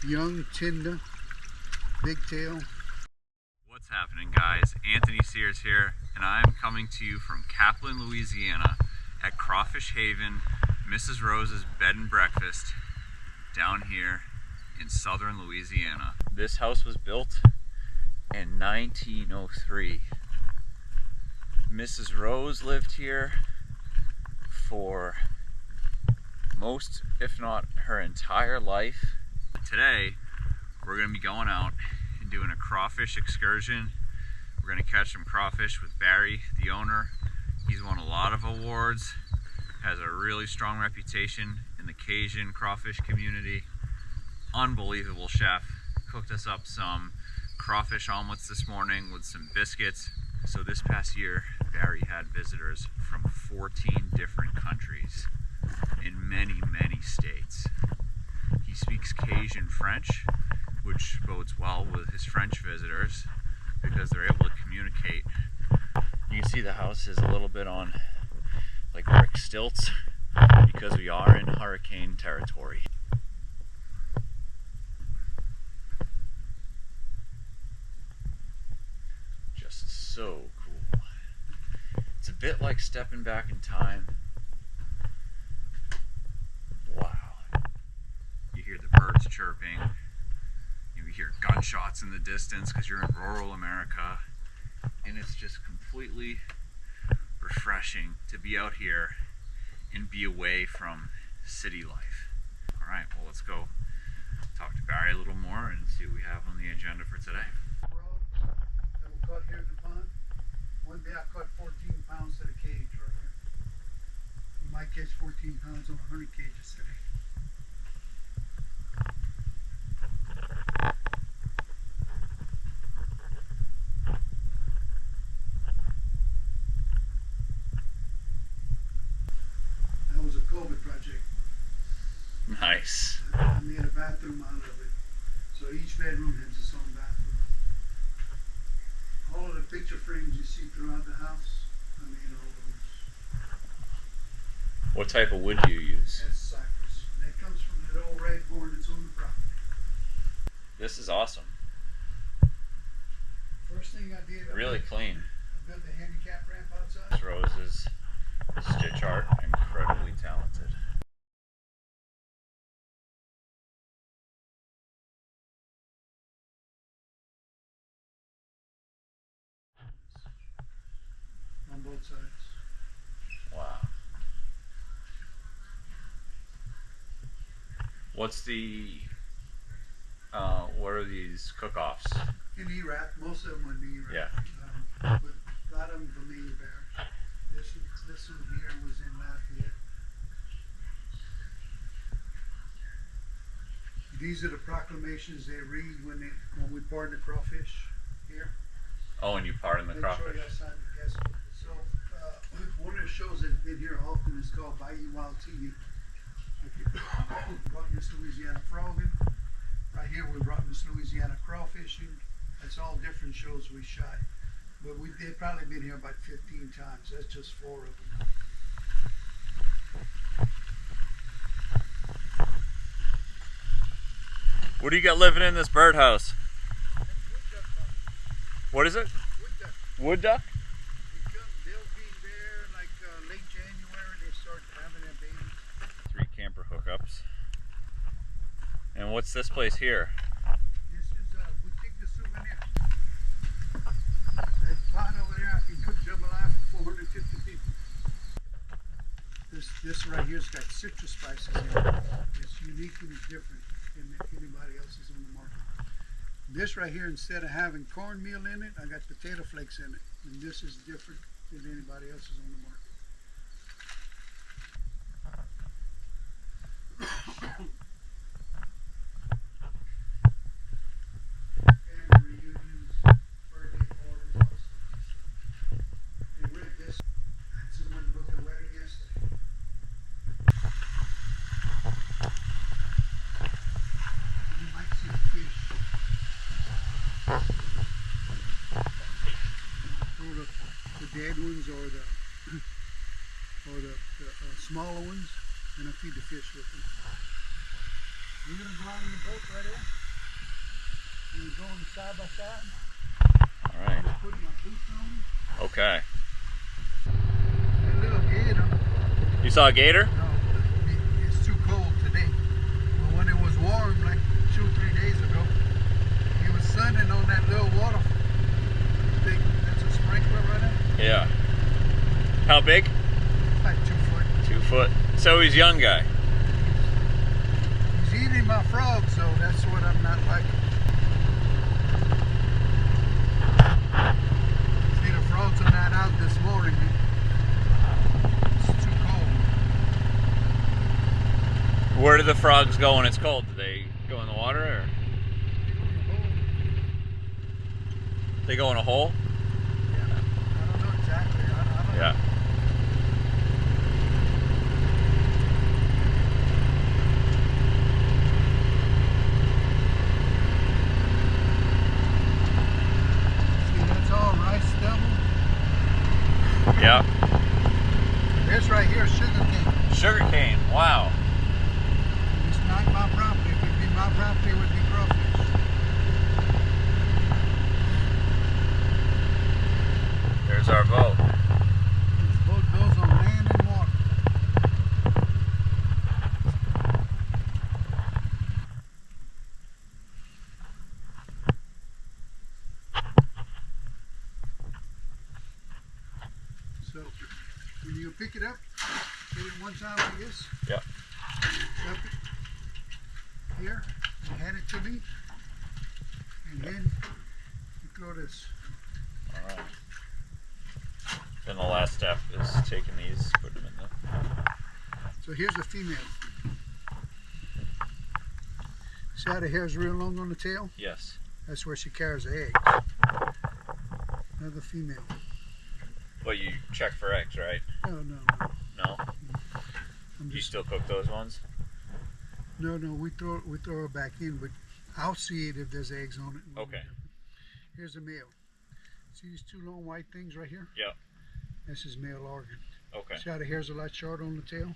young Tinda, big tail. What's happening, guys? Anthony Sears here, and I'm coming to you from Kaplan, Louisiana at Crawfish Haven, Mrs. Rose's bed and breakfast down here in southern Louisiana. This house was built in 1903. Mrs. Rose lived here for most, if not her entire life. Today, we're going to be going out and doing a crawfish excursion. We're going to catch some crawfish with Barry, the owner. He's won a lot of awards, has a really strong reputation in the Cajun crawfish community. Unbelievable chef. Cooked us up some crawfish omelets this morning with some biscuits. So this past year, Barry had visitors from 14 different countries in many, many states. He speaks Cajun French, which bodes well with his French visitors because they're able to communicate. You can see the house is a little bit on like brick stilts because we are in hurricane territory. Just so cool. It's a bit like stepping back in time. Wow. You hear the birds chirping. You hear gunshots in the distance because you're in rural America. And it's just completely refreshing to be out here and be away from city life. All right, well, let's go talk to Barry a little more and see what we have on the agenda for today. That we caught here in the pond. One day I caught 14 pounds to the cage right here. You might catch 14 pounds on 100 cages today. That was a COVID project. Nice. I made a bathroom out of it. So each bedroom has its own bathroom. All of the picture frames you see throughout the house, I made all those. What type of wood do you use? That's cypress. And that comes from that old red horn that's on the property. This is awesome. First thing I did, Really clean. I built the handicap ramp outside. Miss Rose is stitch art, incredibly talented. On both sides. Wow. What's the, what are these cook-offs? In Iraq, most of them would be Iraq. Yeah. But a lot of them for me, Bear. This one here was in Lafayette. These are the proclamations they read when we pardon the crawfish here. Oh, and you pardon the Make sure crawfish. you sign the guest book. So one of the shows that's been here often is called Bayou Wild TV. Brought Miss Louisiana Frogging. Right here we brought Miss Louisiana Crawfishing. That's all different shows we shot. But they've probably been here about 15 times. That's just 4 of them. What do you got living in this birdhouse? What is it? Wood duck. Wood duck? They'll be there like late January. They start having their babies. 3 camper hookups. And what's this place here? This is Boutique de Souvenir. That pot over there, I can cook jambalaya for 450 people. This right here's got citrus spices in it. It's unique and it's different than anybody else's on the market. This right here, instead of having cornmeal in it, I got potato flakes in it. And this is different than anybody else's on the market. Family reunions, birthday parties. They read this. I had someone book a wedding yesterday. You might see a fish. The dead ones or the smaller ones, and I feed the fish with them. We're gonna go out in the boat right there. We're going side by side. All right. I'm putting my boots on. Okay. That little gator. You saw a gator? No, it's too cold today. But when it was warm, like 2 or 3 days ago, he was sunning on that little water thing. That's a sprinkler right there. Yeah. How big? Like 2 foot. 2 foot. So he's a young guy. He's eating my frog, so that's what I'm not liking. See, the frogs are not out this morning. It's too cold. Where do the frogs go when it's cold? Do they go in the water or? They go in a hole? Yeah. I don't know exactly. I don't Yeah. Yeah. This right here is sugarcane. Sugarcane. Wow. It's not my property. If it'd be my property, it would be crawfish. There's our boat. This boat goes on land and water. So, when you pick it up, hit it one time like this. Yeah. Up it here, and hand it to me, and then you throw this. All right. Then the last step is taking these, putting them in the. So here's the female. See how the hair's real long on the tail? Yes. That's where she carries the eggs. Another female. Well, you check for eggs, right? No. No. I'm You just, still cook those ones? no, we throw her back in, but I'll see it if there's eggs on it. Okay. Here's the male. See these 2 long white things right here? Yeah. This is male organ. Okay. See how the hair's a lot shorter on the tail?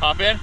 Hop in.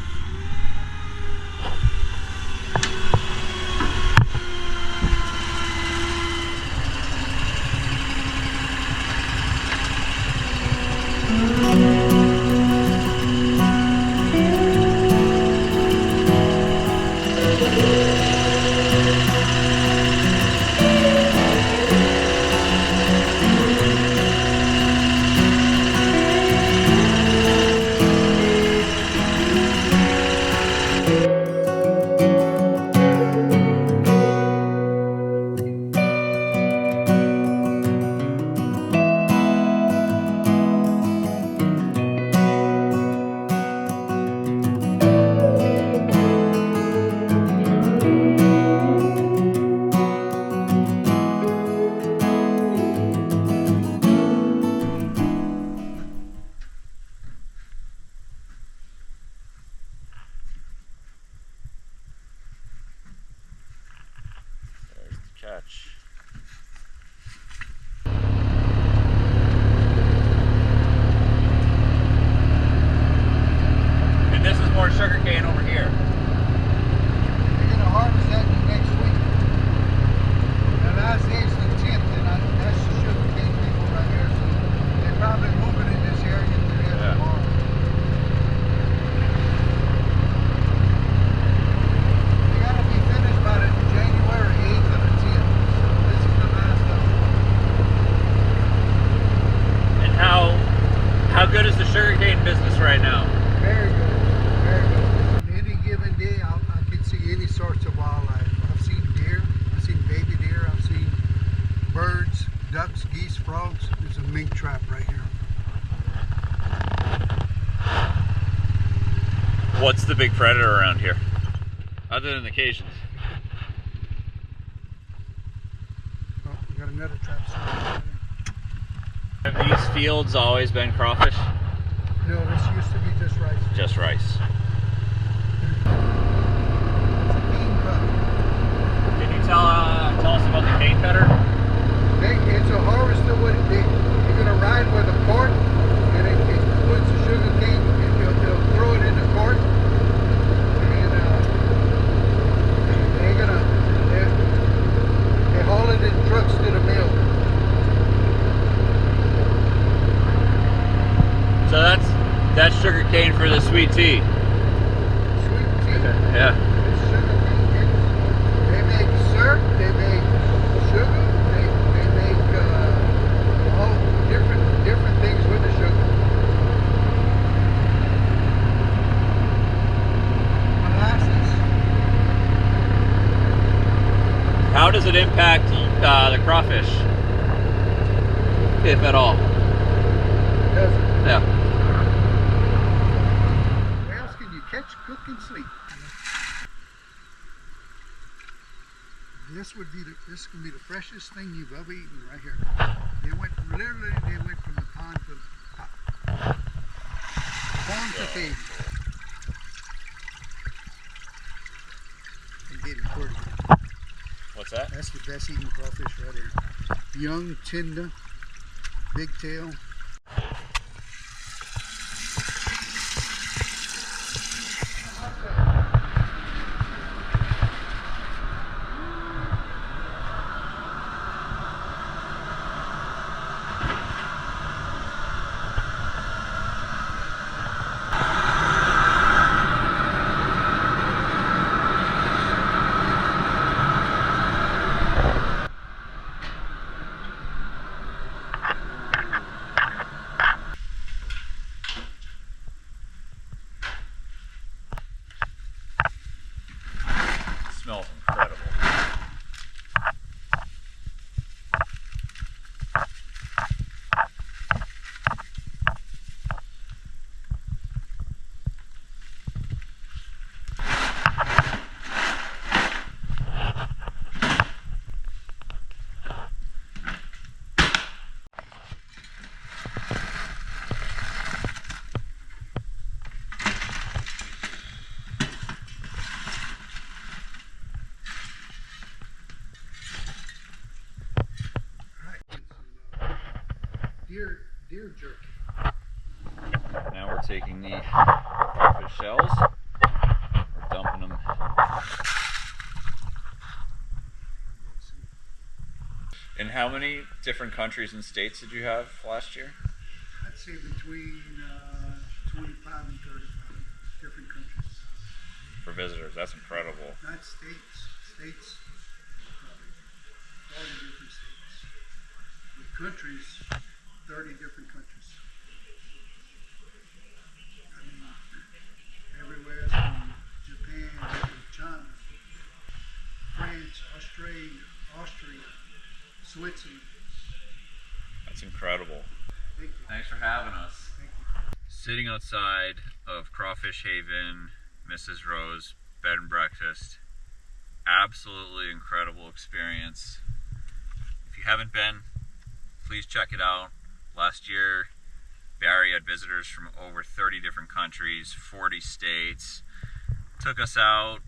much. And this is more sugarcane over here. They're gonna harvest that next week. The last day is the 10th, and that's the sugarcane people right here. So they're probably moving in this area today or tomorrow. They gotta be finished by the January 8th or the 10th. So this is the last of it. And how good is the sugarcane business right now? Very good. Very good. On any given day, I can see any sorts of wildlife. I've seen deer, I've seen baby deer, I've seen birds, ducks, geese, frogs. There's a mink trap right here. What's the big predator around here? Other than the Cajuns. Oh, we got another trap. Have these fields always been crawfish? No, this used to be just rice. Just rice. It's a cane cutter. Can you tell us about the cane cutter? It's a harvester. You're gonna ride with a cart, and it puts the sugar cane, and they'll throw it in the cart, and they haul it in trucks to the mill. So that's sugar cane for the sweet tea. Sweet tea. Yeah. It's sugar cane. They make syrup. They make sugar. They make all different things with the sugar. Molasses. How does it impact the crawfish, if at all? Does it? Yeah. Where else can you catch, cook, and sleep? This can be the freshest thing you've ever eaten right here. They went from the pond to the pot. Pond to cave. They get it pretty good. What's that? That's the best eating crawfish right here. Young, tender, big tail. Smells incredible. Deer jerky. Now we're taking the crawfish shells, we're dumping them. And how many different countries and states did you have last year? I'd say between 25 and 35 different countries. For visitors, that's incredible. Not states, probably 40 different states. With countries, 30 different countries. I mean, everywhere from Japan to China, France, Australia, Austria, Switzerland. That's incredible. Thank you. Thanks for having us. Thank you. Sitting outside of Crawfish Haven, Mrs. Rose bed and breakfast. Absolutely incredible experience. If you haven't been, please check it out. Last year, Barry had visitors from over 30 different countries, 40 states. Took us out,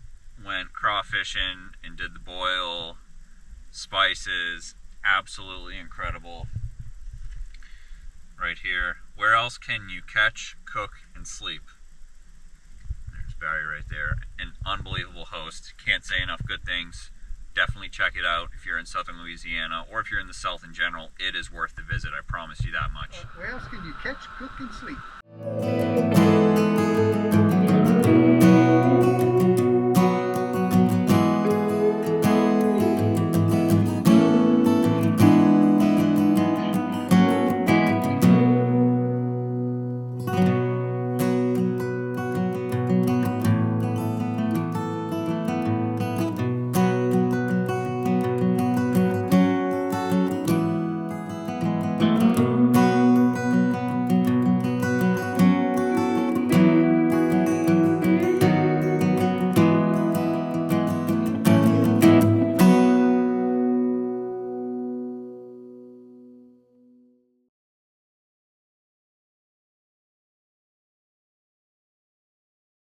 went crawfishing and did the boil. spices, absolutely incredible. Right here. Where else can you catch, cook, and sleep? There's Barry right there. An unbelievable host. Can't say enough good things. Definitely check it out if you're in southern Louisiana, or if you're in the South in general. It is worth the visit, I promise you that much. Where else can you catch, cook, and sleep?